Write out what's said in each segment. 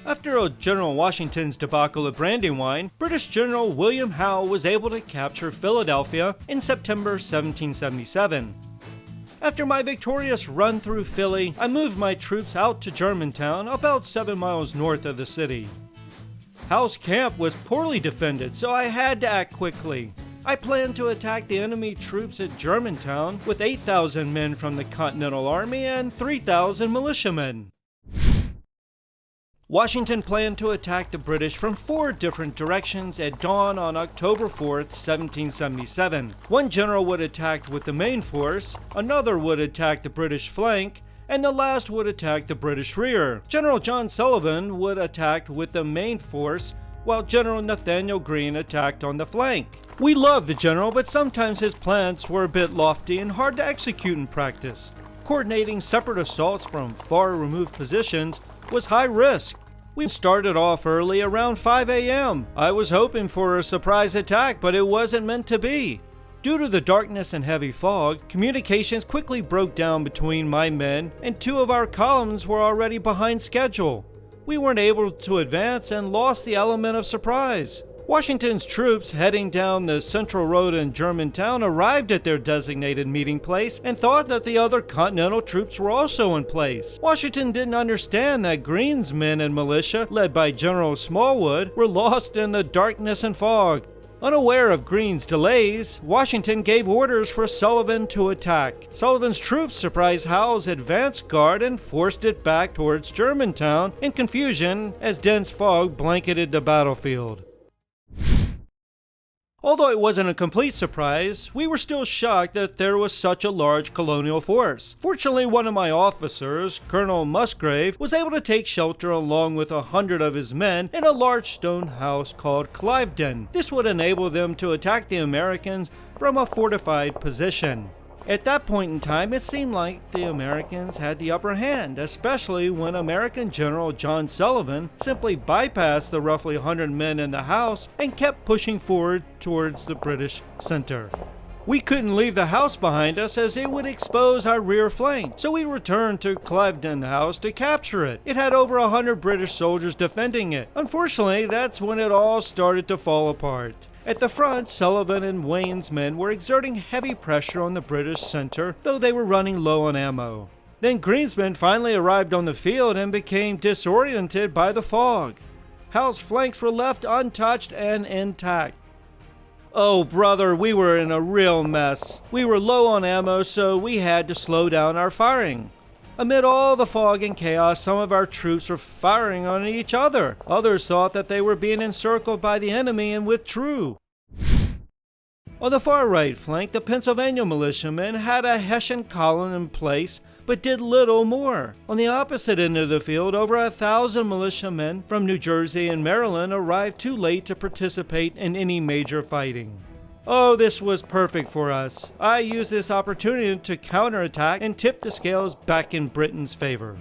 After General Washington's debacle at Brandywine, British General William Howe was able to capture Philadelphia in September 1777. After my victorious run through Philly, I moved my troops out to Germantown, about 7 miles north of the city. Howe's camp was poorly defended, so I had to act quickly. I planned to attack the enemy troops at Germantown with 8,000 men from the Continental Army and 3,000 militiamen. Washington planned to attack the British from 4 different directions at dawn on October 4th, 1777. One general would attack with the main force, another would attack the British flank, and the last would attack the British rear. General John Sullivan would attack with the main force, while General Nathaniel Greene attacked on the flank. We loved the general, but sometimes his plans were a bit lofty and hard to execute in practice. Coordinating separate assaults from far removed positions was high risk. We started off early around 5 a.m. I was hoping for a surprise attack, but it wasn't meant to be. Due to the darkness and heavy fog, communications quickly broke down between my men, and 2 of our columns were already behind schedule. We weren't able to advance and lost the element of surprise. Washington's troops heading down the central road in Germantown arrived at their designated meeting place and thought that the other Continental troops were also in place. Washington didn't understand that Greene's men and militia, led by General Smallwood, were lost in the darkness and fog. Unaware of Greene's delays, Washington gave orders for Sullivan to attack. Sullivan's troops surprised Howe's advance guard and forced it back towards Germantown in confusion as dense fog blanketed the battlefield. Although it wasn't a complete surprise, we were still shocked that there was such a large colonial force. Fortunately, one of my officers, Colonel Musgrave, was able to take shelter along with 100 of his men in a large stone house called Cliveden. This would enable them to attack the Americans from a fortified position. At that point in time, it seemed like the Americans had the upper hand, especially when American General John Sullivan simply bypassed the roughly 100 men in the house and kept pushing forward towards the British center. We couldn't leave the house behind us as it would expose our rear flank, so we returned to Cliveden House to capture it. It had over 100 British soldiers defending it. Unfortunately, that's when it all started to fall apart. At the front, Sullivan and Wayne's men were exerting heavy pressure on the British center, though they were running low on ammo. Then Greene's men finally arrived on the field and became disoriented by the fog. Howe's flanks were left untouched and intact. Oh brother, we were in a real mess. We were low on ammo, so we had to slow down our firing. Amid all the fog and chaos, some of our troops were firing on each other. Others thought that they were being encircled by the enemy and withdrew. On the far right flank, the Pennsylvania militiamen had a Hessian column in place, but did little more. On the opposite end of the field, over 1,000 militiamen from New Jersey and Maryland arrived too late to participate in any major fighting. Oh, this was perfect for us. I used this opportunity to counterattack and tip the scales back in Britain's favor.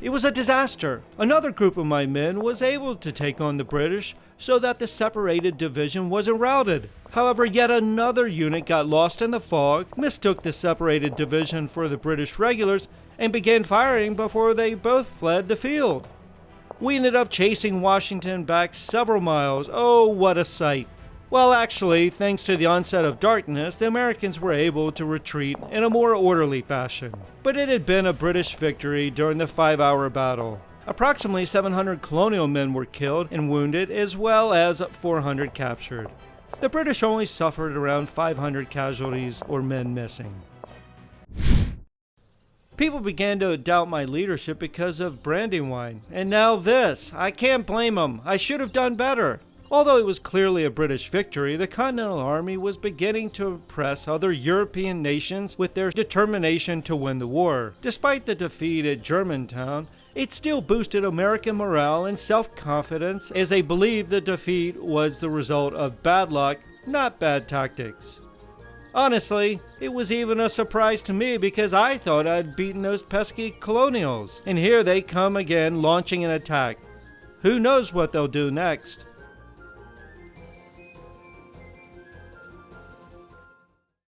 It was a disaster. Another group of my men was able to take on the British so that the separated division wasn't routed. However, yet another unit got lost in the fog, mistook the separated division for the British regulars, and began firing before they both fled the field. We ended up chasing Washington back several miles. Oh, what a sight. Well, actually, thanks to the onset of darkness, the Americans were able to retreat in a more orderly fashion. But it had been a British victory during the 5-hour battle. Approximately 700 colonial men were killed and wounded, as well as 400 captured. The British only suffered around 500 casualties or men missing. People began to doubt my leadership because of Brandywine. And now this. I can't blame them. I should have done better. Although it was clearly a British victory, the Continental Army was beginning to impress other European nations with their determination to win the war. Despite the defeat at Germantown, it still boosted American morale and self-confidence as they believed the defeat was the result of bad luck, not bad tactics. Honestly, it was even a surprise to me because I thought I'd beaten those pesky colonials. And here they come again launching an attack. Who knows what they'll do next?